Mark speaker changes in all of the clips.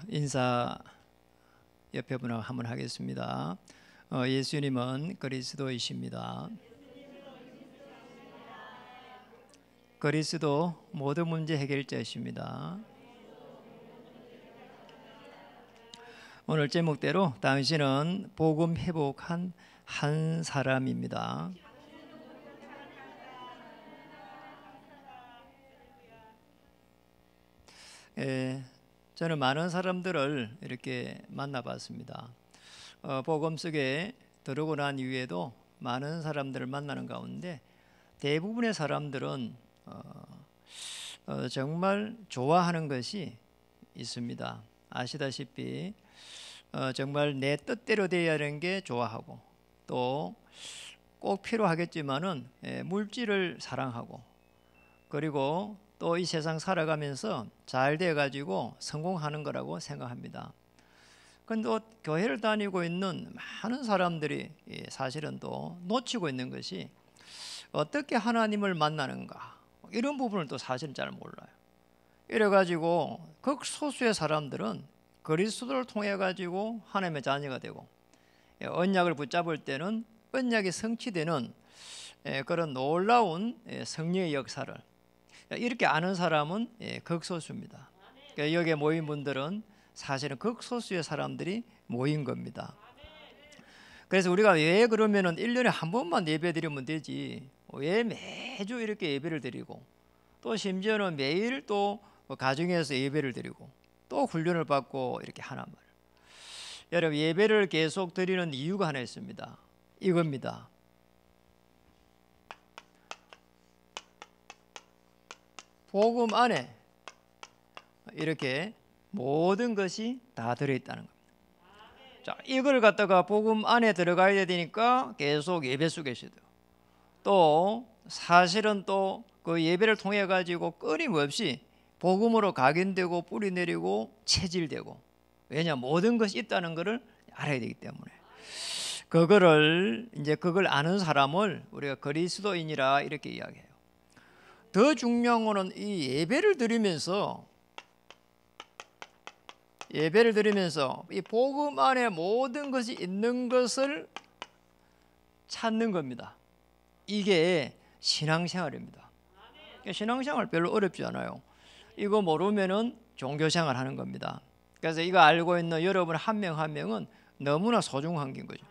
Speaker 1: 인사 옆에 분하고 한번 하겠습니다. 예수님은 그리스도이십니다. 그리스도 모든 문제 해결자이십니다. 오늘 제목대로 당신은 복음 회복한 한 사람입니다. 저는 많은 사람들을 이렇게 만나봤습니다. 복음 속에 들어오고 난 이후에도 많은 사람들을 만나는 가운데 대부분의 사람들은 정말 좋아하는 것이 있습니다. 아시다시피 정말 내 뜻대로 되어야 하는 게 좋아하고, 또 꼭 필요하겠지만은 물질을 사랑하고, 그리고 또 이 세상 살아가면서 잘 돼 가지고 성공하는 거라고 생각합니다. 근데 또 교회를 다니고 있는 많은 사람들이 사실은 또 놓치고 있는 것이 어떻게 하나님을 만나는가, 이런 부분을 또 사실은 잘 몰라요. 이래 가지고 극소수의 사람들은 그리스도를 통해 가지고 하나님의 자녀가 되고, 언약을 붙잡을 때는 언약이 성취되는 그런 놀라운 성령의 역사를 이렇게 아는 사람은 극소수입니다. 그러니까 여기에 모인 분들은 사실은 극소수의 사람들이 모인 겁니다. 그래서 우리가 왜 그러면은 1년에 한 번만 예배 드리면 되지, 왜 매주 이렇게 예배를 드리고, 또 심지어는 매일 또 가정에서 예배를 드리고 또 훈련을 받고 이렇게 하란 말이에요. 여러분, 예배를 계속 드리는 이유가 하나 있습니다. 이겁니다. 복음 안에 이렇게 모든 것이 다 들어있다는 겁니다. 자, 이걸 갖다가 복음 안에 들어가야 되니까 계속 예배 속에 있어야 돼요. 또 사실은 또 그 예배를 통해 가지고 끊임없이 복음으로 각인되고 뿌리내리고 체질되고, 왜냐, 모든 것이 있다는 것을 알아야 되기 때문에 그걸 아는 사람을 우리가 그리스도인이라 이렇게 이야기해요. 더 중요한 거는 이 예배를 드리면서 이 복음 안에 모든 것이 있는 것을 찾는 겁니다. 이게 신앙생활입니다. 신앙생활 별로 어렵지 않아요. 이거 모르면은 종교생활 하는 겁니다. 그래서 이거 알고 있는 여러분 한 명 한 명은 너무나 소중한 게 거죠.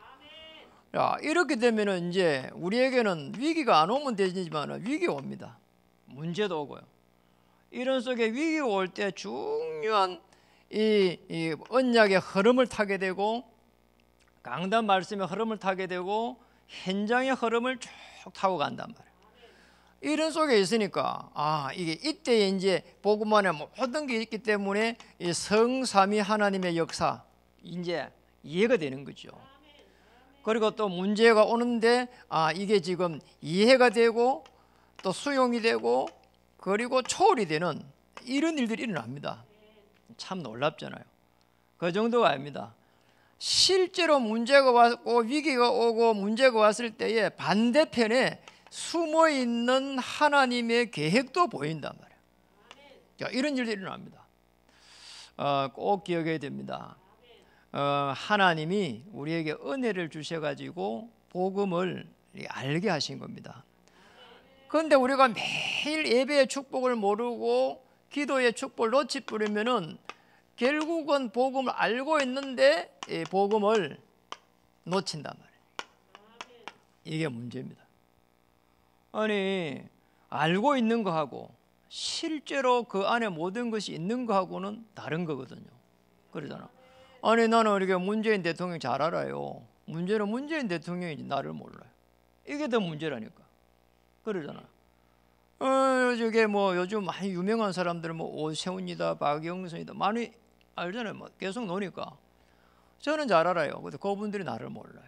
Speaker 1: 자, 이렇게 되면은 이제 우리에게는 위기가 안 오면 되지만 위기가 옵니다. 문제도 오고요. 이런 속에 위기가 올 때 중요한 이 언약의 흐름을 타게 되고, 강단 말씀의 흐름을 타게 되고, 현장의 흐름을 쭉 타고 간단 말이에요. 이런 속에 있으니까 이게 이때 이제 복음 안에 모든 게 있기 때문에 이 성삼위 하나님의 역사 이제 이해가 되는 거죠. 그리고 또 문제가 오는데 이게 지금 이해가 되고 또 수용이 되고 그리고 초월이 되는 이런 일들이 일어납니다. 참 놀랍잖아요. 그 정도가 아닙니다. 실제로 문제가 왔고 위기가 오고 문제가 왔을 때에 반대편에 숨어있는 하나님의 계획도 보인단 말이에요. 자, 이런 일들이 일어납니다. 꼭 기억해야 됩니다. 하나님이 우리에게 은혜를 주셔가지고 복음을 알게 하신 겁니다. 그런데 우리가 매일 예배의 축복을 모르고 기도의 축복을 놓치버리면은 결국은 복음을 알고 있는데 이 복음을 놓친단 말이에요. 이게 문제입니다. 아니, 알고 있는 거하고 실제로 그 안에 모든 것이 있는 거하고는 다른 거거든요. 그러잖아. 아니, 나는 이렇게 문재인 대통령 잘 알아요. 문제는 문재인 대통령이 나를 몰라요. 이게 더 문제라니까. 그러잖아. 저게 뭐 요즘 많이 유명한 사람들 뭐 오세훈이다, 박영선이다 많이 알잖아요. 뭐 계속 노니까. 저는 잘 알아요. 근데 그분들이 나를 몰라요.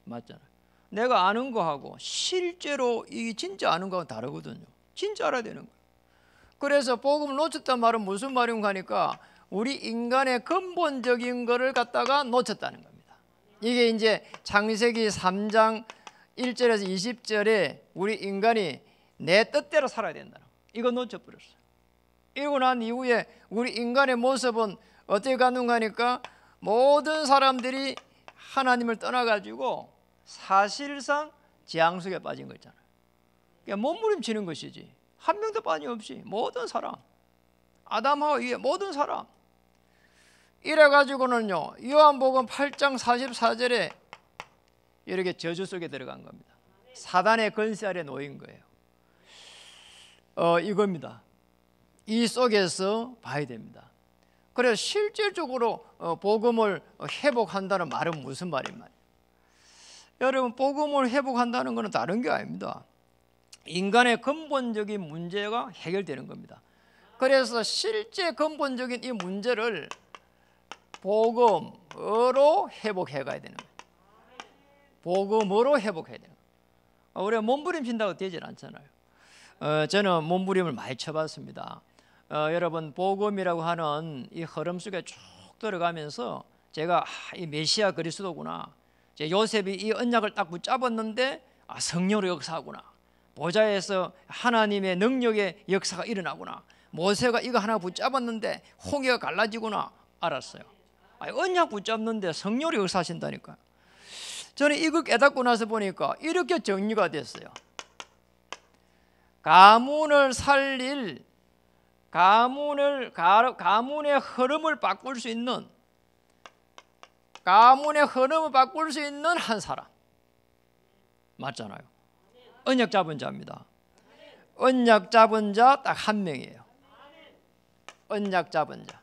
Speaker 1: 맞잖아요. 내가 아는 거하고 실제로 이 진짜 아는 거하고 다르거든요. 진짜 알아야 되는 거예요. 그래서 복음을 놓쳤단 말은 무슨 말인가 하니까 우리 인간의 근본적인 거를 갖다가 놓쳤다는 겁니다. 이게 이제 창세기 3장 1절에서 20절에 우리 인간이 내 뜻대로 살아야 된다는 거. 이거 놓쳐버렸어요. 이러고 난 이후에 우리 인간의 모습은 어떻게 가는가 하니까 모든 사람들이 하나님을 떠나가지고 사실상 재앙 속에 빠진 거 있잖아요. 그러니까 몸부림치는 것이지. 한 명도 빠짐없이 모든 사람, 아담하고 이에 모든 사람. 이래가지고는요, 요한복음 8장 44절에 이렇게 저주 속에 들어간 겁니다. 사단의 권세 아래 놓인 거예요. 이겁니다. 이 속에서 봐야 됩니다. 그래서 실질적으로 복음을 회복한다는 말은 무슨 말입니까? 여러분, 복음을 회복한다는 것은 다른 게 아닙니다. 인간의 근본적인 문제가 해결되는 겁니다. 그래서 실제 근본적인 이 문제를 복음으로 회복해 가야 되는 거예요. 복음으로 회복해야 되는 거예요. 우리가 몸부림친다고 되질 않잖아요. 저는 몸부림을 많이 쳐봤습니다. 여러분, 복음이라고 하는 이 흐름 속에 쭉 들어가면서 제가 이 메시아 그리스도구나, 요셉이 이 언약을 딱 붙잡았는데 성령으로 역사하구나, 보좌에서 하나님의 능력의 역사가 일어나구나, 모세가 이거 하나 붙잡았는데 홍해가 갈라지구나 알았어요. 언약 붙잡는데 성령으로 역사하신다니까요. 저는 이거 깨닫고 나서 보니까 이렇게 정리가 됐어요. 가문을 살릴, 가문의 흐름을 바꿀 수 있는, 가문의 흐름을 바꿀 수 있는 한 사람 맞잖아요. 언약 잡은 자입니다. 언약 잡은 자 딱 한 명이에요. 언약 잡은 자.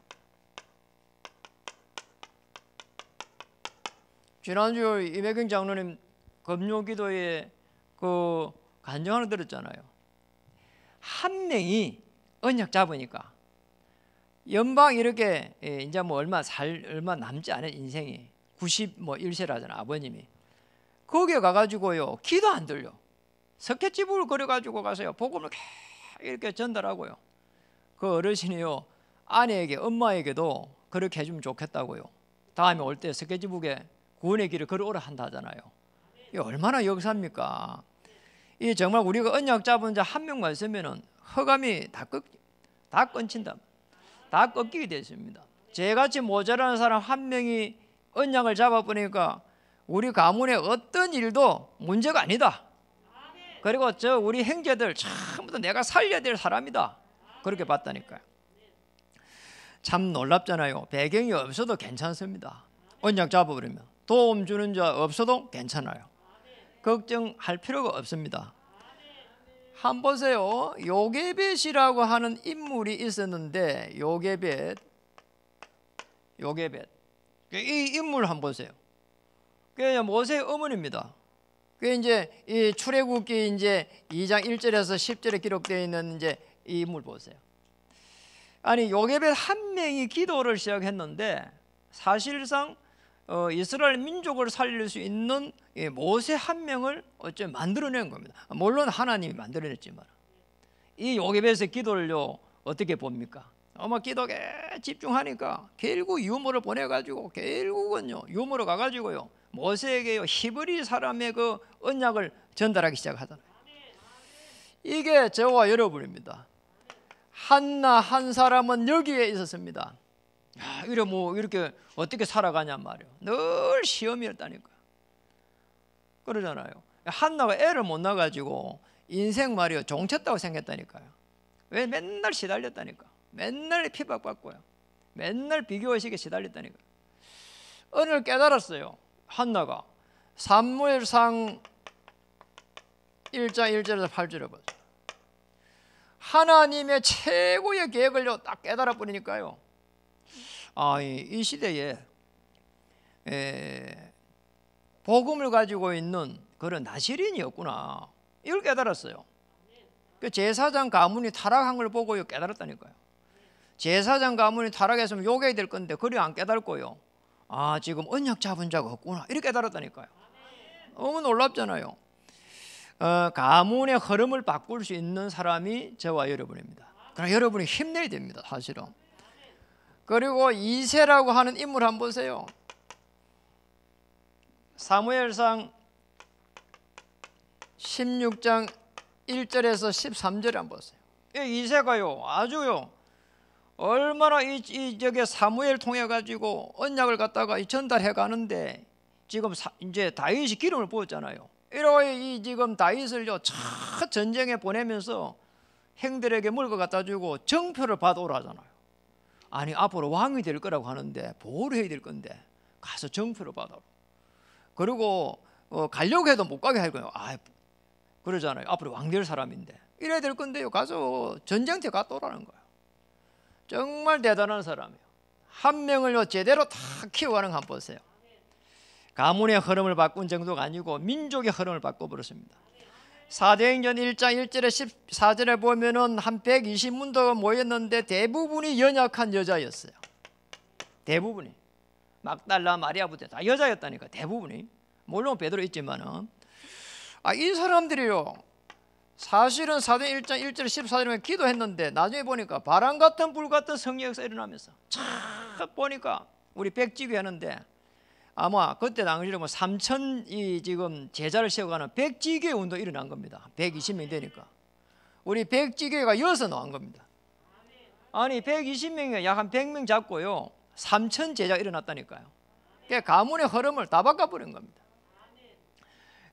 Speaker 1: 지난주 이매경 장로님 금요기도에 그 간증하는 들었잖아요. 한 명이 언약 잡으니까 연방 이렇게 이제 뭐 얼마 남지 않은 인생이 91세라잖아 아버님이. 거기에 가가지고요 기도 안 들려. 석회집을 걸어가지고 가서요 복음을 이렇게 전달하고요. 그 어르신이요 아내에게 엄마에게도 그렇게 해주면 좋겠다고요. 다음에 올 때 석회지북에 구원의 길을 걸어오라 한다 하잖아요. 이게 얼마나 역사입니까? 이 정말 우리가 언약 잡은 자 한 명만 있으면은 허감이 다 끊친다. 다 꺾이게 되십니다. 저같이 모자라는 사람 한 명이 언약을 잡아보니까 우리 가문의 어떤 일도 문제가 아니다. 그리고 우리 형제들 전부 다 내가 살려야 될 사람이다. 그렇게 봤다니까요. 참 놀랍잖아요. 배경이 없어도 괜찮습니다. 언약 잡아버리면 도움 주는 자 없어도 괜찮아요. 걱정할 필요가 없습니다. 한번 보세요. 요게벳이라고 하는 인물이 있었는데 요게벳 이 인물 한번 보세요. 그게 모세의 어머니입니다. 그게 이제 이 출애굽기 이제 2장 1절에서 10절에 기록되어 있는 이제 이 인물 보세요. 아니 요게벳 한 명이 기도를 시작했는데 사실상 이스라엘 민족을 살릴 수 있는 모세 한 명을 어째 만들어낸 겁니다. 물론 하나님이 만들어냈지만 이 요게벳의 기도를요 어떻게 봅니까? 아마 기도에 집중하니까 결국 유모를 보내가지고 결국은요 유모로 가가지고요 모세에게요 히브리 사람의 그 언약을 전달하기 시작하잖아요. 이게 저와 여러분입니다. 한나 한 사람은 여기에 있었습니다. 이렇게 어떻게 살아가냔 말이에요. 늘 시험이었다니까요. 그러잖아요. 한나가 애를 못 낳아가지고 인생 말이요 종쳤다고 생각했다니까요. 왜 맨날 시달렸다니까. 맨날 핍박받고요. 맨날 비교의식에 시달렸다니까요. 어느 날 깨달았어요. 한나가 사무엘상 1장 1절에서 8절에 보세요. 하나님의 최고의 계획을요 딱 깨달아 버리니까요. 이 시대에 복음을 가지고 있는 그런 나시린이었구나. 이걸 깨달았어요. 그 제사장 가문이 타락한 걸 보고 깨달았다니까요. 제사장 가문이 타락했으면 요괴가 될 건데 그래 안 깨달고요. 지금 언약 잡은 자가 없구나. 이렇게 깨달았다니까요. 너무 놀랍잖아요. 가문의 흐름을 바꿀 수 있는 사람이 저와 여러분입니다. 그러나 여러분이 힘내야 됩니다. 사실은. 그리고 이새라고 하는 인물 한번 보세요. 사무엘상 16장 1절에서 13절에 한번 보세요. 이새가요 아주요 얼마나 이 저게 사무엘 통해 가지고 언약을 갖다가 전달해 가는데 지금 이제 다윗이 기름을 부었잖아요. 이러고 이 지금 다윗을요 첫 전쟁에 보내면서 형들에게 물고 갖다 주고 정표를 받아오라 하잖아요. 아니 앞으로 왕이 될 거라고 하는데 보호를 해야 될 건데 가서 정표를 받아오라. 그리고 가려고 해도 못 가게 할 거예요. 그러잖아요. 앞으로 왕 될 사람인데 이래야 될 건데요. 가서 전쟁터에 갔다 오라는 거예요. 정말 대단한 사람이에요. 한 명을요 제대로 다 키워가는 거 한번 보세요. 가문의 흐름을 바꾼 정도가 아니고 민족의 흐름을 바꿔버렸습니다. 사도행전 1장 1절에 14절에 보면은 한 120문도가 모였는데 대부분이 연약한 여자였어요. 대부분이. 막달라 마리아부터 다 여자였다니까. 대부분이. 물론 베드로 있지만은 이 사람들이요 사실은 사도행전 1장 1절 14절에 기도했는데 나중에 보니까 바람 같은 불 같은 성령 역사 일어나면서 착 보니까 우리 백지교 하는데 아마 그때 당시에 뭐 3,000이 지금 제자를 세워가는 백지교회 운동이 일어난 겁니다. 120명 되니까 우리 백지교회가 여기서 나온 겁니다. 아니 120명이 약 한 100명 잡고요 3,000 제자가 일어났다니까요. 그러니까 가문의 흐름을 다 바꿔버린 겁니다.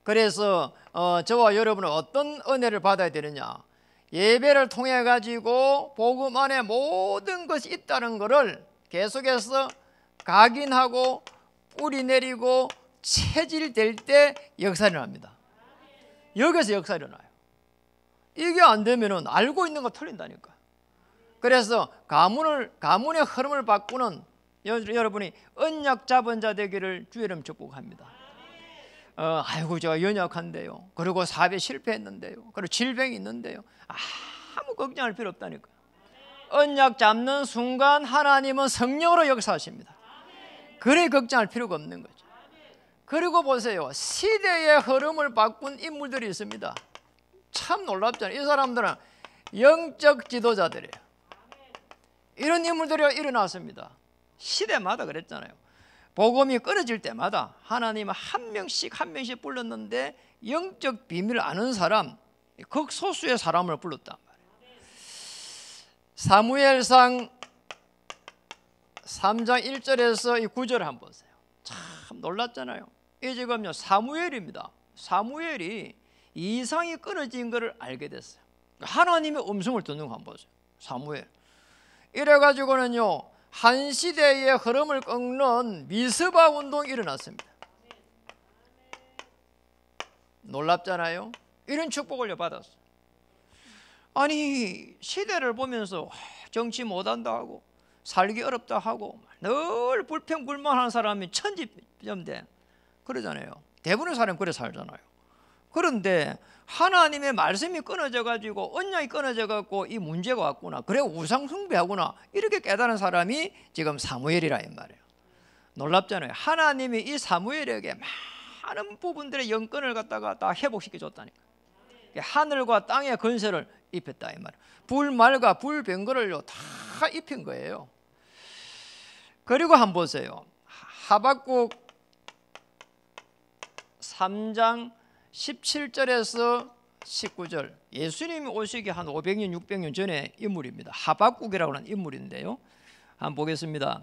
Speaker 1: 그래서 저와 여러분은 어떤 은혜를 받아야 되느냐, 예배를 통해 가지고 복음 안에 모든 것이 있다는 것을 계속해서 각인하고 뿌리 내리고 체질될 때 역사 일어납니다. 여기서 역사 일어나요. 이게 안 되면은 알고 있는 거 틀린다니까. 그래서 가문의 흐름을 바꾸는 여러분이 언약 잡은 자 되기를 주의 이름 축복합니다. 아이고 제가 연약한데요. 그리고 사업에 실패했는데요. 그리고 질병이 있는데요. 아무 걱정할 필요 없다니까. 언약 잡는 순간 하나님은 성령으로 역사하십니다. 그래 걱정할 필요가 없는 거죠. 그리고 보세요. 시대의 흐름을 바꾼 인물들이 있습니다. 참 놀랍잖아요. 이 사람들은 영적 지도자들이에요. 이런 인물들이 일어났습니다. 시대마다 그랬잖아요. 복음이 끊어질 때마다 하나님은 한 명씩 불렀는데 영적 비밀을 아는 사람, 극소수의 사람을 불렀단 말이에요. 사무엘상 3장 1절에서 이 9절을 한번 보세요. 참 놀랐잖아요. 이 지금요 사무엘입니다. 사무엘이 이상이 끊어진 것을 알게 됐어요. 하나님의 음성을 듣는 거 한번 보세요. 사무엘. 이래가지고는요 한 시대의 흐름을 꺾는 미스바 운동이 일어났습니다. 놀랍잖아요. 이런 축복을 받았어요. 아니 시대를 보면서 정치 못한다 하고 살기 어렵다 하고 늘 불평불만하는 사람이 천지점대 그러잖아요. 대부분의 사람이 그래 살잖아요. 그런데 하나님의 말씀이 끊어져 가지고 언약이 끊어져 갖고 이 문제가 왔구나. 그래 우상 숭배하구나. 이렇게 깨달은 사람이 지금 사무엘이라 이 말이에요. 놀랍잖아요. 하나님이 이 사무엘에게 많은 부분들의 영권을 갖다가 다 회복시켜 줬다니까. 하늘과 땅의 건설을 입혔다 이 말이에요. 불말과 불병거를요 다 입힌 거예요. 그리고 한번 보세요. 하박국 3장 17절에서 19절. 예수님이 오시기 한 500년 600년 전의 인물입니다. 하박국이라고 하는 인물인데요. 한번 보겠습니다.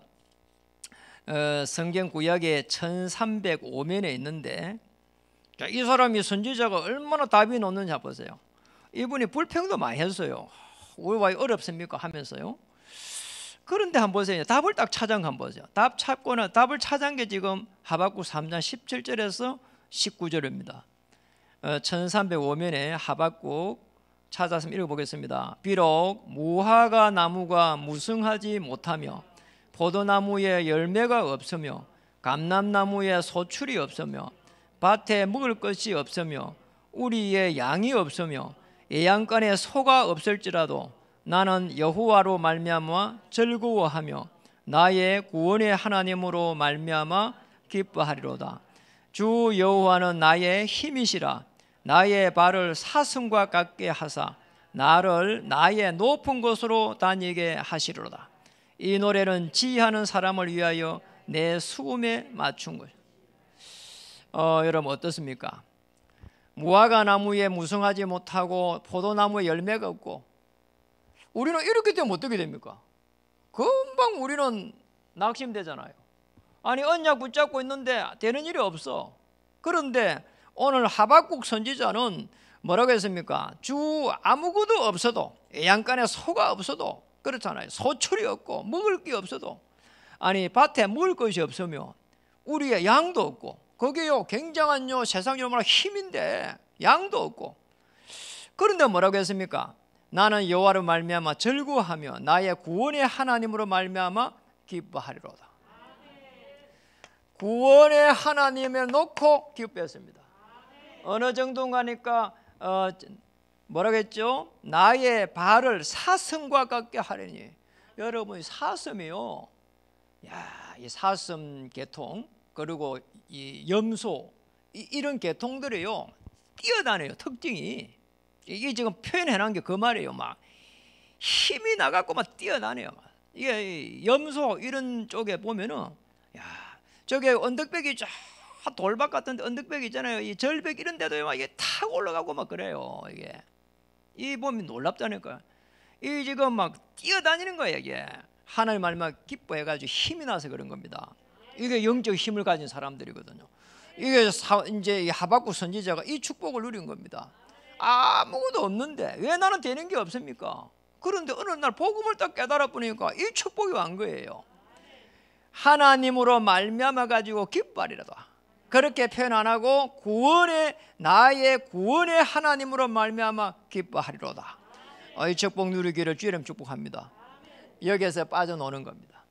Speaker 1: 성경 구약에 1305면에 있는데 이 사람이 선지자가 얼마나 답이 높는지 보세요. 이분이 불평도 많이 했어요. 왜 어렵습니까 하면서요. 그런데 한번 보세요. 답을 딱 찾은 거 한번 보세요. 답 찾고는 답을 찾은 게 지금 하박국 3장 17절에서 19절입니다. 1305면에 하박국 찾아서 읽어보겠습니다. 비록 무화과 나무가 무성하지 못하며 포도나무에 열매가 없으며 감람나무에 소출이 없으며 밭에 먹을 것이 없으며 우리의 양이 없으며 예양간에 소가 없을지라도 나는 여호와로 말미암아 즐거워하며 나의 구원의 하나님으로 말미암아 기뻐하리로다. 주 여호와는 나의 힘이시라. 나의 발을 사슴과 같게 하사 나를 나의 높은 곳으로 다니게 하시리로다. 이 노래는 지혜하는 사람을 위하여 내 수금에 맞춘 것. 여러분 어떻습니까? 무화과 나무에 무성하지 못하고 포도나무에 열매가 없고 우리는 이렇게 되면 어떻게 됩니까? 금방 우리는 낙심되잖아요. 아니 언약 붙잡고 있는데 되는 일이 없어. 그런데 오늘 하박국 선지자는 뭐라고 했습니까? 주 아무것도 없어도, 애양간에 소가 없어도, 그렇잖아요. 소출이 없고 먹을 게 없어도, 아니 밭에 먹을 것이 없으면 우리의 양도 없고, 거기요 굉장한 세상이 얼마나 힘인데 양도 없고, 그런데 뭐라고 했습니까? 나는 여호와로 말미암아 즐거워하며 나의 구원의 하나님으로 말미암아 기뻐하리로다. 구원의 하나님을 놓고 기뻐했습니다. 어느 정도인가 하니까 뭐라고 했죠? 나의 발을 사슴과 같게 하려니. 여러분 사슴이요, 이 사슴 계통, 그리고 이 염소, 이런 계통들이요 뛰어다녀요. 특징이 이게 지금 표현해놓은 게 그 말이에요. 막 힘이 나갖고 막 뛰어다녀요. 이게 염소 이런 쪽에 보면은, 저게 언덕백이 쫙 돌박 같은 언덕백 있잖아요. 이 절벽 이런 데도 막 이게 탁 올라가고 막 그래요. 이게 이 보면 놀랍다니까. 이 지금 막 뛰어다니는 거예요. 이게 하나님 말만 기뻐해가지고 힘이 나서 그런 겁니다. 이게 영적 힘을 가진 사람들이거든요. 이게 이제 이 하박국 선지자가 이 축복을 누린 겁니다. 아무것도 없는데 왜 나는 되는 게 없습니까? 그런데 어느 날 복음을 딱 깨달아 보니까 이 축복이 온 거예요. 하나님으로 말미암아 가지고 기뻐하리로다. 그렇게 표현 안 하고 나의 구원의 하나님으로 말미암아 기뻐하리로다. 이 축복 누리기를 주님 축복합니다. 여기에서 빠져노는 겁니다.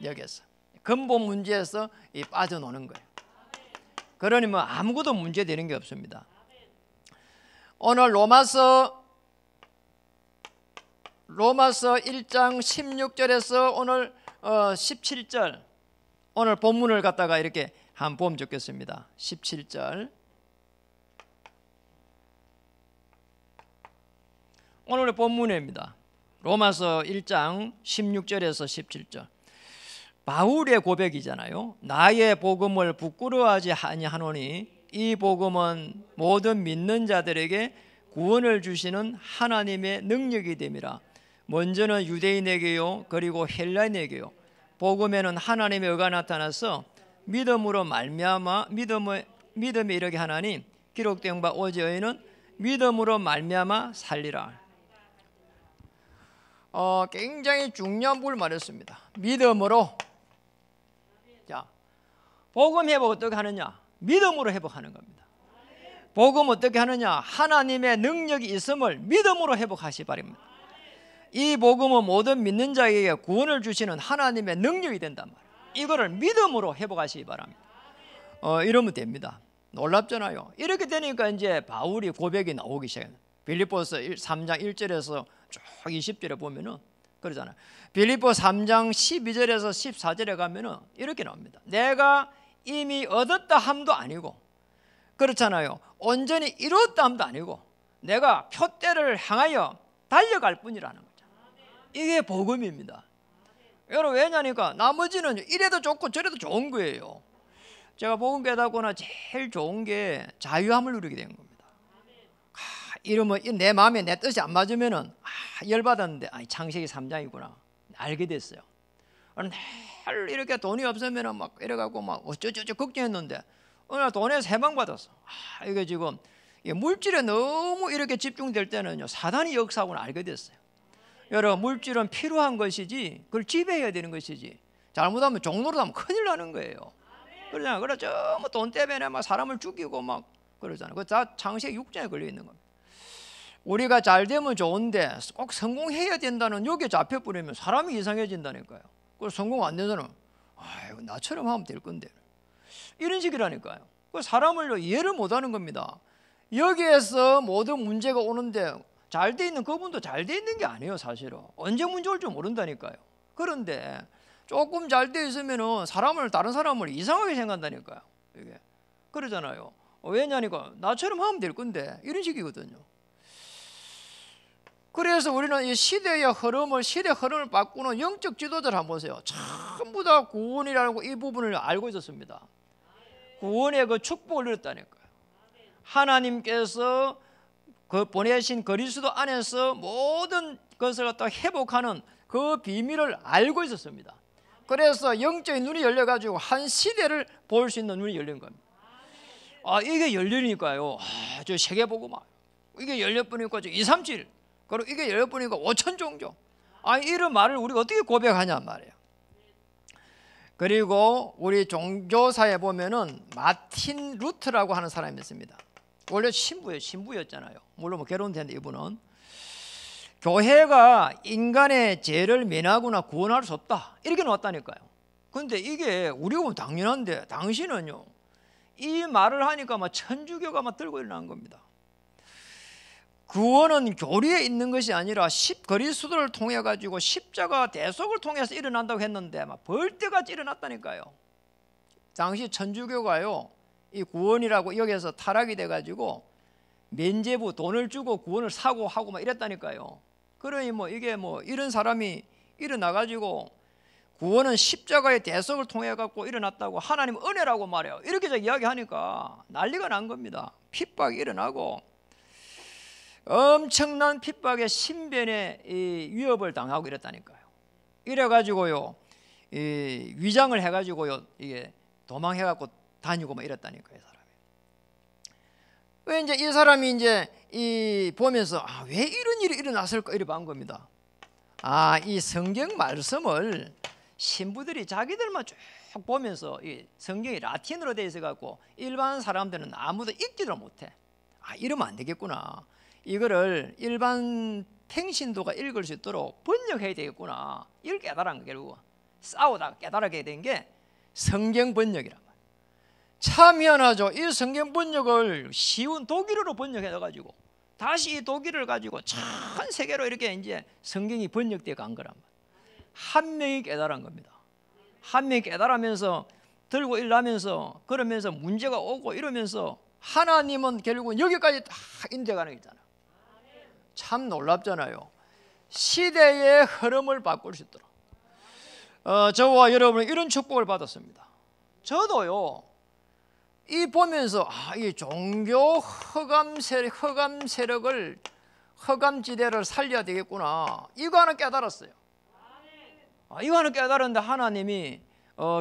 Speaker 1: 여기에서 근본 문제에서 빠져노는 거예요. 그러니 뭐 아무것도 문제되는 게 없습니다. 오늘 로마서 1장 16절에서 오늘 17절, 오늘 본문을 갖다가 이렇게 한번 보면 좋겠습니다. 17절, 오늘의 본문입니다. 로마서 1장 16절에서 17절. 바울의 고백이잖아요. 나의 복음을 부끄러워하지 아니하노니 이 복음은 모든 믿는 자들에게 구원을 주시는 하나님의 능력이 됨이라. 먼저는 유대인에게요 그리고 헬라인에게요 복음에는 하나님의 의가 나타나서 믿음으로 말미암아 믿음에 이르게 하나니 기록된 바 오직 의인은 믿음으로 말미암아 살리라. 굉장히 중요한 부분을 말했습니다. 믿음으로. 자, 복음 회복 어떻게 하느냐? 믿음으로 회복하는 겁니다. 복음 어떻게 하느냐? 하나님의 능력이 있음을 믿음으로 회복하시 바랍니다. 이 복음은 모든 믿는 자에게 구원을 주시는 하나님의 능력이 된단 말이에요. 이거를 믿음으로 회복하시기 바랍니다. 이러면 됩니다. 놀랍잖아요. 이렇게 되니까 이제 바울이 고백이 나오기 시작해요. 빌립보서 3장 1절에서 쭉 20절에 보면은 그러잖아요. 빌립보 3장 12절에서 14절에 가면은 이렇게 나옵니다. 내가 이미 얻었다 함도 아니고, 그렇잖아요. 온전히 이뤘다 함도 아니고, 내가 표대를 향하여 달려갈 뿐이라는 거죠. 이게 복음입니다. 여러분, 왜냐니까 나머지는 이래도 좋고 저래도 좋은 거예요. 제가 복음 깨닫고나 제일 좋은 게 자유함을 누리게 된 겁니다. 이러면 내 마음에 내 뜻이 안 맞으면은 열받았는데 창세기 3장이구나 알게 됐어요. 늘 이렇게 돈이 없으면은 막 이래갖고 막 어쩌저쩌 걱정했는데 오늘 돈에 세방 받았어. 이게 지금 물질에 너무 이렇게 집중될 때는요 사단이 역사하고는 알게 됐어요. 여러분, 물질은 필요한 것이지 그걸 지배해야 되는 것이지 잘못하면 종로로 하면 큰일 나는 거예요. 그러잖아요. 그래 전부 돈 때문에 막 사람을 죽이고 막 그러잖아요. 그 다 창세기 6장에 걸려 있는 겁니다. 우리가 잘 되면 좋은데 꼭 성공해야 된다는 여기에 잡혀버리면 사람이 이상해진다니까요. 그래서 성공 안 되는 사람은 나처럼 하면 될 건데 이런 식이라니까요. 그 사람을 이해를 못하는 겁니다. 여기에서 모든 문제가 오는데 잘 돼 있는 그분도 잘 돼 있는 게 아니에요. 사실은 언제 문제 올 줄 모른다니까요. 그런데 조금 잘 돼 있으면은 다른 사람을 이상하게 생각한다니까요. 이게 그러잖아요. 왜냐니까 나처럼 하면 될 건데 이런 식이거든요. 그래서 우리는 이 시대 흐름을 바꾸는 영적 지도자를 한번 보세요. 전부 다 구원이라고 이 부분을 알고 있었습니다. 구원의 그 축복을 누렸다니까요. 하나님께서 그 보내신 그리스도 안에서 모든 것을 갖다 회복하는 그 비밀을 알고 있었습니다. 그래서 영적인 눈이 열려가지고 한 시대를 볼 수 있는 눈이 열린 겁니다. 이게 열리니까요, 저 세계복음화 이게 열려보니까 2, 3, 7 그리고 이게 열려보니까 5천 종교, 이런 말을 우리가 어떻게 고백하냐 말이에요. 그리고 우리 종교사에 보면은 마틴 루트라고 하는 사람이 있습니다. 원래 신부였잖아요. 물론 뭐 결혼했는데 이분은 교회가 인간의 죄를 면하거나 구원할 수 없다 이렇게 나왔다니까요. 근데 이게 우리가 보면 당연한데 당신은요, 이 말을 하니까 막 천주교가 막 들고 일어난 겁니다. 구원은 교리에 있는 것이 아니라 그리스도를 통해 가지고 십자가 대속을 통해서 일어난다고 했는데 막 벌떼같이 일어났다니까요. 당시 천주교가요, 이 구원이라고 여기서 타락이 돼 가지고 면죄부 돈을 주고 구원을 사고 하고 막 이랬다니까요. 그러니 뭐 이게 뭐 이런 사람이 일어나 가지고 구원은 십자가의 대속을 통해 갖고 일어났다고 하나님 은혜라고 말해요. 이렇게 이야기하니까 난리가 난 겁니다. 핍박이 일어나고 엄청난 핍박의 신변의 이 위협을 당하고 이랬다니까요. 이래가지고요, 이 위장을 해가지고요, 이게 도망해갖고 다니고 막 이랬다니까요, 이 사람이. 왜 이제 이 사람이 이제 이 보면서 왜 이런 일이 일어났을까 이렇게 본 겁니다. 이 성경 말씀을 신부들이 자기들만 쭉 보면서 이 성경이 라틴어로 되어 있어갖고 일반 사람들은 아무도 읽지를 못해. 이러면 안 되겠구나. 이거를 일반 평신도가 읽을 수 있도록 번역해야 되겠구나. 이걸 깨달은 거. 결국 싸우다가 깨달게 된 게 성경 번역이란 말이에요. 참 희한하죠. 이 성경 번역을 쉬운 독일어로 번역해가지고 다시 이 독일어를 가지고 전 세계로 이렇게 이제 성경이 번역되어 간 거란 말이에요. 한 명이 깨달은 겁니다. 한 명이 깨달으면서 들고 일하면서 그러면서 문제가 오고 이러면서 하나님은 결국은 여기까지 다 인도해가는 게 있잖아요. 참 놀랍잖아요. 시대의 흐름을 바꿀 수 있도록 저와 여러분은 이런 축복을 받았습니다. 저도요, 이 보면서 이 종교 흑암 세력을 흑암지대를 살려야 되겠구나, 이거 하나 깨달았어요. 이거 하나 깨달았는데 하나님이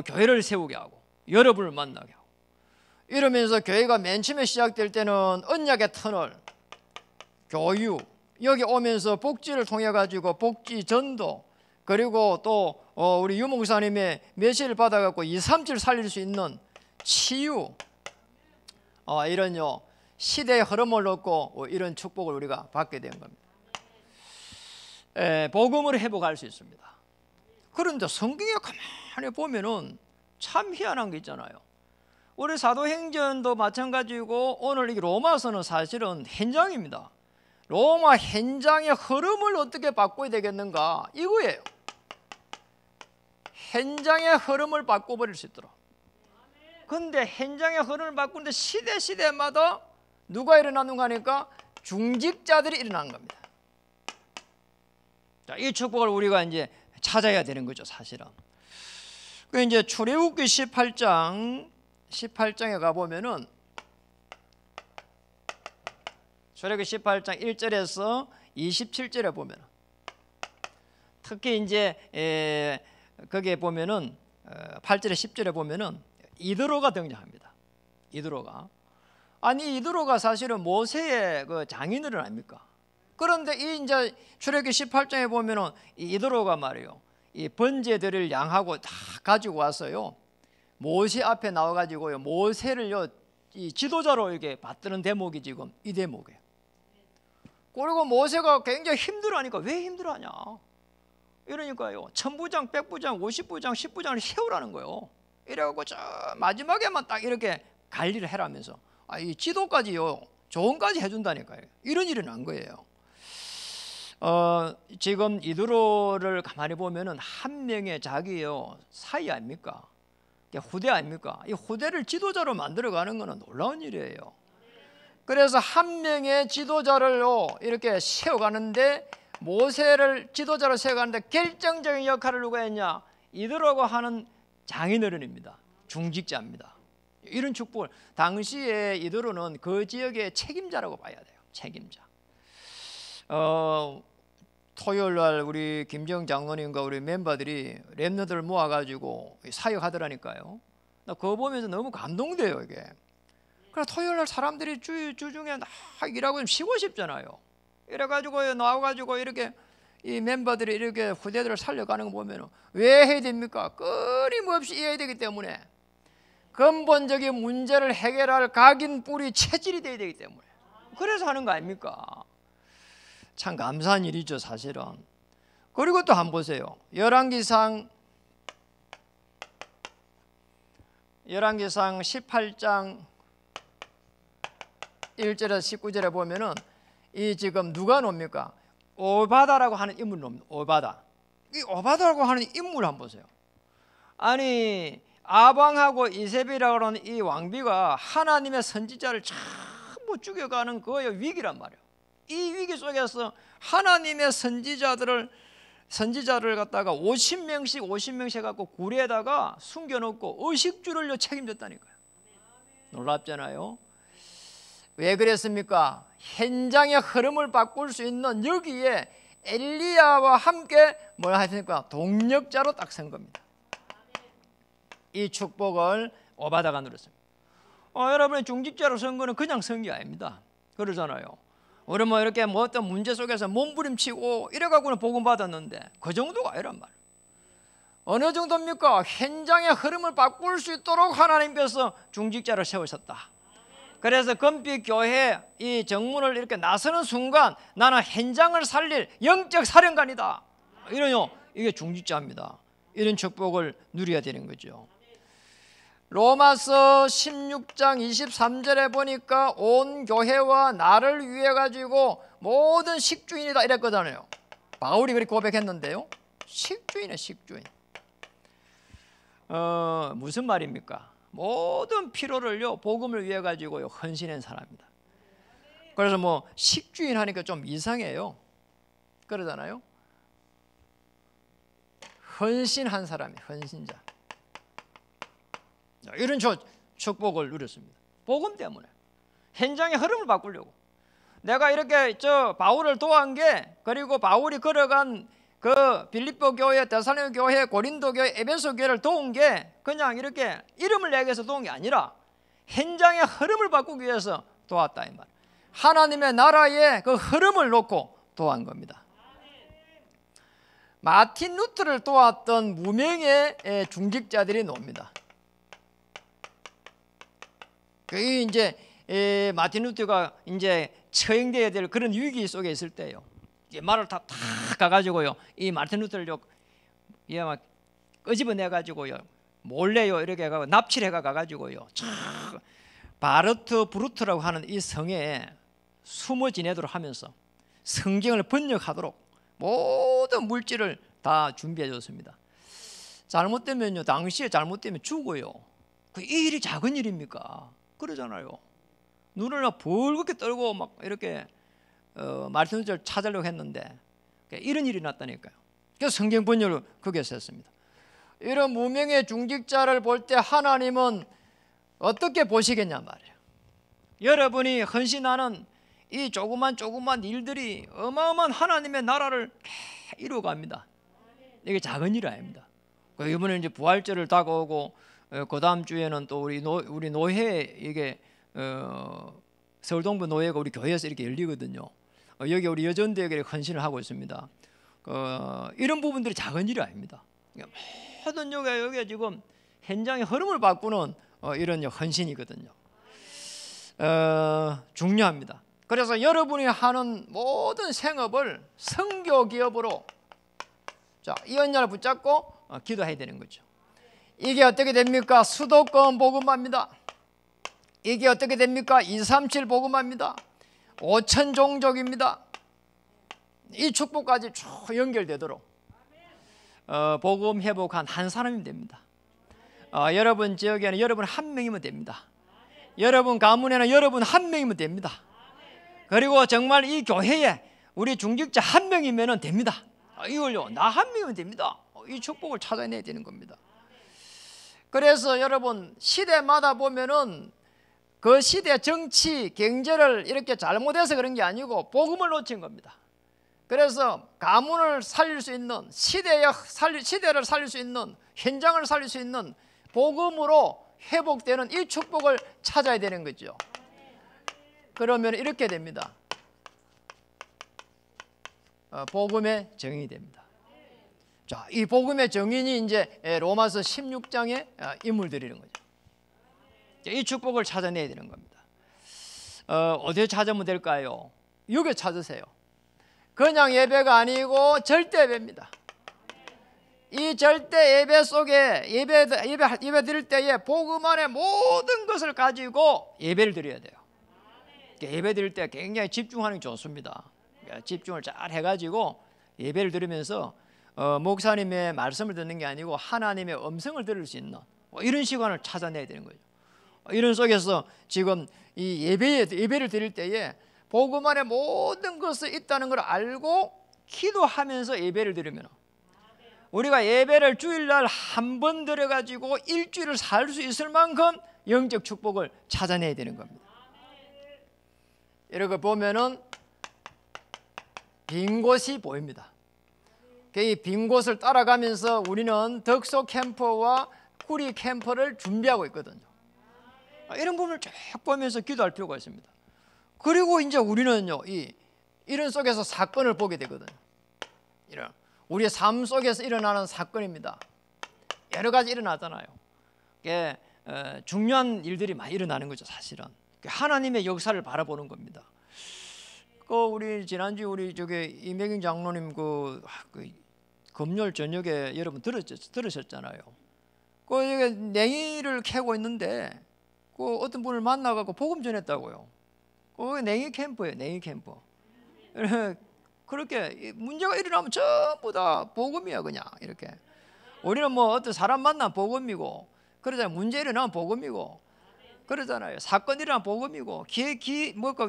Speaker 1: 교회를 세우게 하고 여러분을 만나게 하고 이러면서 교회가 맨 처음에 시작될 때는 언약의 터널, 교육, 여기 오면서 복지를 통해 가지고 복지 전도, 그리고 또 우리 유 목사님의 메시지를 받아갖고 2, 3, 7 살릴 수 있는 치유, 이런요 시대의 흐름을 놓고 이런 축복을 우리가 받게 된 겁니다. 복음으로 회복할 수 있습니다. 그런데 성경에 가만히 보면은 참 희한한 게 있잖아요. 우리 사도행전도 마찬가지고 오늘 이 로마서는 사실은 현장입니다. 로마 현장의 흐름을 어떻게 바꿔야 되겠는가, 이거예요. 현장의 흐름을 바꿔버릴 수 있도록. 그런데 현장의 흐름을 바꾸는데 시대마다 누가 일어나는가 하니까 중직자들이 일어난 겁니다. 자, 이 축복을 우리가 이제 찾아야 되는 거죠, 사실은. 그 이제 출애굽기 18장에 가 보면은 출애굽기 18장 1절에서 27절에 보면 특히 이제 거기에 보면은 8절에 10절에 보면은 이드로가 등장합니다. 이드로가 사실은 모세의 그 장인어른 아닙니까? 그런데 이 이제 출애굽기 18장에 보면은 이드로가 말이에요, 이 번제들을 양하고 다 가지고 와서요 모세 앞에 나와 가지고요 모세를요 이 지도자로 이렇게 받드는 대목이 지금 이 대목이에요. 그리고 모세가 굉장히 힘들어하니까 왜 힘들어하냐? 이러니까요 1000부장, 100부장, 50부장, 10부장을 세우라는 거예요. 이래갖고 저 마지막에만 딱 이렇게 관리를 해라면서 이 지도까지요 조언까지 해준다니까요. 이런 일이 난 거예요. 지금 이드로를 가만히 보면은 한 명의 자기요 사이 아닙니까? 후대 아닙니까? 이 후대를 지도자로 만들어가는 것은 놀라운 일이에요. 그래서 한 명의 지도자를요 이렇게 세워가는데 모세를 지도자로 세워가는데 결정적인 역할을 누가 했냐? 이드로가 하는 장인어른입니다. 중직자입니다. 이런 축복을 당시에 이드로는 그 지역의 책임자라고 봐야 돼요. 책임자. 토요일 날 우리 김정 장로님과 우리 멤버들이 랩너들을 모아가지고 사역하더라니까요. 나 그거 보면서 너무 감동돼요 이게. 그래 토요일 날 사람들이 주중에 일하고 좀 쉬고 싶잖아요. 이래가지고 나와가지고 이렇게 이 멤버들이 이렇게 후대들을 살려가는 거 보면 왜 해야 됩니까? 끊임없이 해야 되기 때문에, 근본적인 문제를 해결할 각인 뿌리 체질이 돼야 되기 때문에 그래서 하는 거 아닙니까? 참 감사한 일이죠 사실은. 그리고 또 한번 보세요. 열왕기상 18장 1절에서 19절에 보면은 이 지금 누가 놉니까? 오바다라고 하는 인물이 놉니다. 오바다. 이 오바다라고 하는 인물 한번 보세요. 아니 아방하고 이세벨이라고 하는 이 왕비가 하나님의 선지자를 전부 죽여가는 그의 위기란 말이에요. 이 위기 속에서 하나님의 선지자를 갖다가 50명씩 갖고 굴에다가 숨겨놓고 의식주를 책임졌다니까요. 놀랍잖아요. 왜 그랬습니까? 현장의 흐름을 바꿀 수 있는 여기에 엘리야와 함께 뭘 하십니까? 동력자로 딱 선 겁니다. 이 축복을 오바다가 누렸습니다. 여러분의 중직자로 선 거는 그냥 선 게 아닙니다. 그러잖아요. 우리 뭐 이렇게 뭐 어떤 문제 속에서 몸부림치고 이래갖고는 복음 받았는데 그 정도가 아니란 말이에요. 어느 정도입니까? 현장의 흐름을 바꿀 수 있도록 하나님께서 중직자를 세우셨다. 그래서 금빛교회 이 정문을 이렇게 나서는 순간 나는 현장을 살릴 영적 사령관이다. 이런요, 이게 중직자입니다. 이런 축복을 누려야 되는 거죠. 로마서 16장 23절에 보니까 온 교회와 나를 위해 가지고 모든 식주인이다 이랬거든요. 바울이 그렇게 고백했는데요. 식주인이에요, 식주인. 무슨 말입니까? 모든 피로를요 복음을 위해 가지고요 헌신한 사람입니다. 그래서 뭐 식주인 하니까 좀 이상해요. 그러잖아요. 헌신한 사람이 헌신자. 이런 축복을 누렸습니다. 복음 때문에 현장의 흐름을 바꾸려고. 내가 이렇게 바울을 도한 게, 그리고 바울이 걸어간 그 빌립보 교회, 데살로니가 교회, 고린도 교회, 에베소 교회를 도운 게 그냥 이렇게 이름을 내기 위해서 도운 게 아니라 현장의 흐름을 바꾸기 위해서 도왔다 이 말. 하나님의 나라의 그 흐름을 놓고 도한 겁니다. 마틴 루터를 도왔던 무명의 중직자들이 놉니다. 그게 이제 마틴 루터가 이제 처형돼야 될 그런 위기 속에 있을 때요. 말을 다 가가지고요. 이 마틴 루터를 막 끄집어내 가지고요. 몰래요 이렇게 해가지고 납치를 해가지고요. 바르트 브루트라고 하는 이 성에 숨어 지내도록 하면서 성경을 번역하도록 모든 물질을 다 준비해 줬습니다. 잘못되면요, 당시에 잘못되면 죽어요. 그 일이 작은 일입니까? 그러잖아요. 눈을 막 벌겋게 떨고 막 이렇게 마틴 루터를 찾으려고 했는데 이런 일이 났다니까요. 그래서 성경 번역을 거기에서 했습니다. 이런 무명의 중직자를 볼 때 하나님은 어떻게 보시겠냐 말이에요. 여러분이 헌신하는 이 조그만 일들이 어마어마한 하나님의 나라를 이루어갑니다. 이게 작은 일이 아닙니다. 이번에 이제 부활절을 다가오고 그 다음 주에는 또 우리 노회 이게 서울동부 노회가 우리 교회에서 이렇게 열리거든요. 여기 우리 여전대학에 헌신을 하고 있습니다. 이런 부분들이 작은 일이 아닙니다. 모든 여기에 지금 현장의 흐름을 바꾸는 이런 헌신이거든요. 중요합니다. 그래서 여러분이 하는 모든 생업을 선교 기업으로 이 언약을 붙잡고 기도해야 되는 거죠. 이게 어떻게 됩니까? 수도권 복음화입니다. 이게 어떻게 됩니까? 237 복음화입니다. 5천 종족입니다. 이 축복까지 쭉 연결되도록 복음 회복한 한 사람이면 됩니다. 여러분 지역에는 여러분 한 명이면 됩니다. 여러분 가문에는 여러분 한 명이면 됩니다. 그리고 정말 이 교회에 우리 중직자 한 명이면 됩니다. 이걸요, 나 한 명이면 됩니다. 이 축복을 찾아내야 되는 겁니다. 그래서 여러분 시대마다 보면은 그 시대 정치 경제를 이렇게 잘못해서 그런 게 아니고 복음을 놓친 겁니다. 그래서 가문을 살릴 수 있는 시대를 살릴 수 있는 현장을 살릴 수 있는 복음으로 회복되는 이 축복을 찾아야 되는 거죠. 그러면 이렇게 됩니다. 복음의 정인이 됩니다. 자, 이 복음의 정인이 이제 로마서 16장에 인물들이는 거죠. 이 축복을 찾아내야 되는 겁니다. 어디에 찾으면 될까요? 여기 찾으세요. 그냥 예배가 아니고 절대 예배입니다. 이 절대 예배 속에 예배 드릴 때에 복음 안에 모든 것을 가지고 예배를 드려야 돼요. 예배 드릴 때 굉장히 집중하는 게 좋습니다. 집중을 잘 해가지고 예배를 드리면서 목사님의 말씀을 듣는 게 아니고 하나님의 음성을 들을 수 있는 이런 시간을 찾아내야 되는 거죠. 이런 속에서 지금 이 예배를 드릴 때에 복음 안에 모든 것이 있다는 걸 알고 기도하면서 예배를 드리면 우리가 예배를 주일날 한 번 드려가지고 일주일을 살 수 있을 만큼 영적 축복을 찾아내야 되는 겁니다. 이렇게 보면은 빈 곳이 보입니다. 이 빈 곳을 따라가면서 우리는 덕소 캠퍼와 구리 캠퍼를 준비하고 있거든요. 이런 부분을 쭉 보면서 기도할 필요가 있습니다. 그리고 이제 우리는요, 이런 속에서 사건을 보게 되거든요. 이런 우리의 삶 속에서 일어나는 사건입니다. 여러 가지 일어나잖아요. 중요한 일들이 많이 일어나는 거죠, 사실은. 하나님의 역사를 바라보는 겁니다. 우리 지난주 우리 이명경 장로님 금요일 저녁에 여러분 들으셨잖아요. 여기 냉이를 캐고 있는데 어떤 분을 만나갖고 복음 전했다고요. 냉이 캠프예요, 냉이 캠프. 그렇게 문제가 일어나면 전부 다 복음이야, 그냥 이렇게. 우리는 뭐 어떤 사람 만나면 복음이고, 그러잖아요. 문제 일어나면 복음이고, 그러잖아요. 사건 일어나면 복음이고,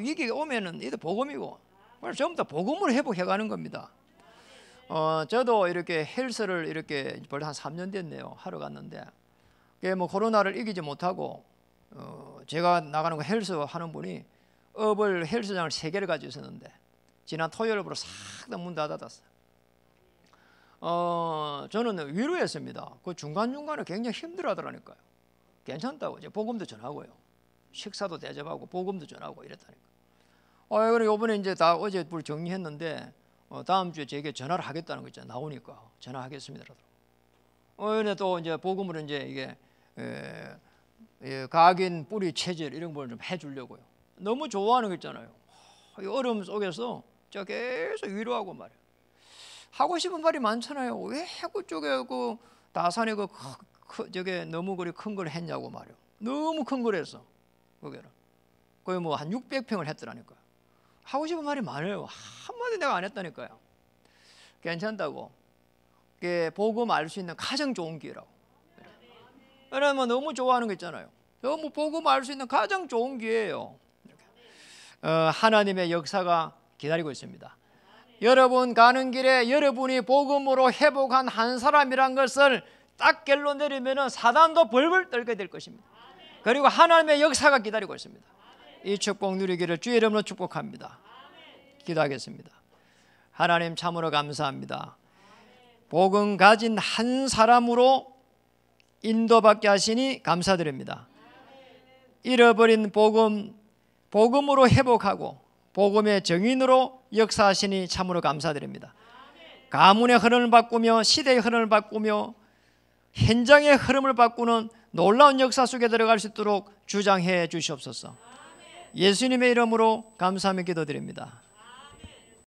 Speaker 1: 위기가 오면은 이도 복음이고, 전부 다 복음으로 회복해가는 겁니다. 저도 이렇게 헬스를 이렇게 벌써 한 3년 됐네요. 하러 갔는데, 뭐 코로나를 이기지 못하고, 제가 나가는 거 헬스 하는 분이 업을 헬스장을 3개를 가지고 있었는데 지난 토요일부로 싹 다 문 닫았어요. 저는 위로했습니다. 그 중간중간에 굉장히 힘들어하더라니까요. 괜찮다고 이제 복음도 전하고요. 식사도 대접하고 복음도 전하고 이랬다니까. 그래 이번에 이제 다 어제 불 정리했는데 다음 주에 제게 전화를 하겠다는 거 있잖아요. 나오니까 전화하겠습니다. 근데 또 이제 복음으로 이제 이게 각인 뿌리 체질 이런 걸 좀 해주려고요. 너무 좋아하는 거 있잖아요. 이 어려움 속에서 제가 계속 위로하고 말이에요. 하고 싶은 말이 많잖아요. 왜 그쪽에 다산에 저게 너무 그리 큰 걸 했냐고 말이에요. 너무 큰 걸 했어. 거기는 거의 뭐 한 600평을 했더라니까요. 하고 싶은 말이 많아요. 한마디 내가 안 했다니까요. 괜찮다고. 복음 알 수 있는 가장 좋은 기회라고. 왜냐면 너무 좋아하는 거 있잖아요. 너무 복음 알 수 있는 가장 좋은 기회예요. 하나님의 역사가 기다리고 있습니다. 여러분 가는 길에 여러분이 복음으로 회복한 한 사람이란 것을 딱 결론 내리면 사단도 벌벌 떨게 될 것입니다. 그리고 하나님의 역사가 기다리고 있습니다. 이 축복 누리기를 주의 이름으로 축복합니다. 기도하겠습니다. 하나님 참으로 감사합니다. 복음 가진 한 사람으로 인도받게 하시니 감사드립니다. 잃어버린 복음으로 회복하고 복음의 정인으로 역사하시니 참으로 감사드립니다. 가문의 흐름을 바꾸며 시대의 흐름을 바꾸며 현장의 흐름을 바꾸는 놀라운 역사 속에 들어갈 수 있도록 주장해 주시옵소서. 예수님의 이름으로 감사하며 기도드립니다.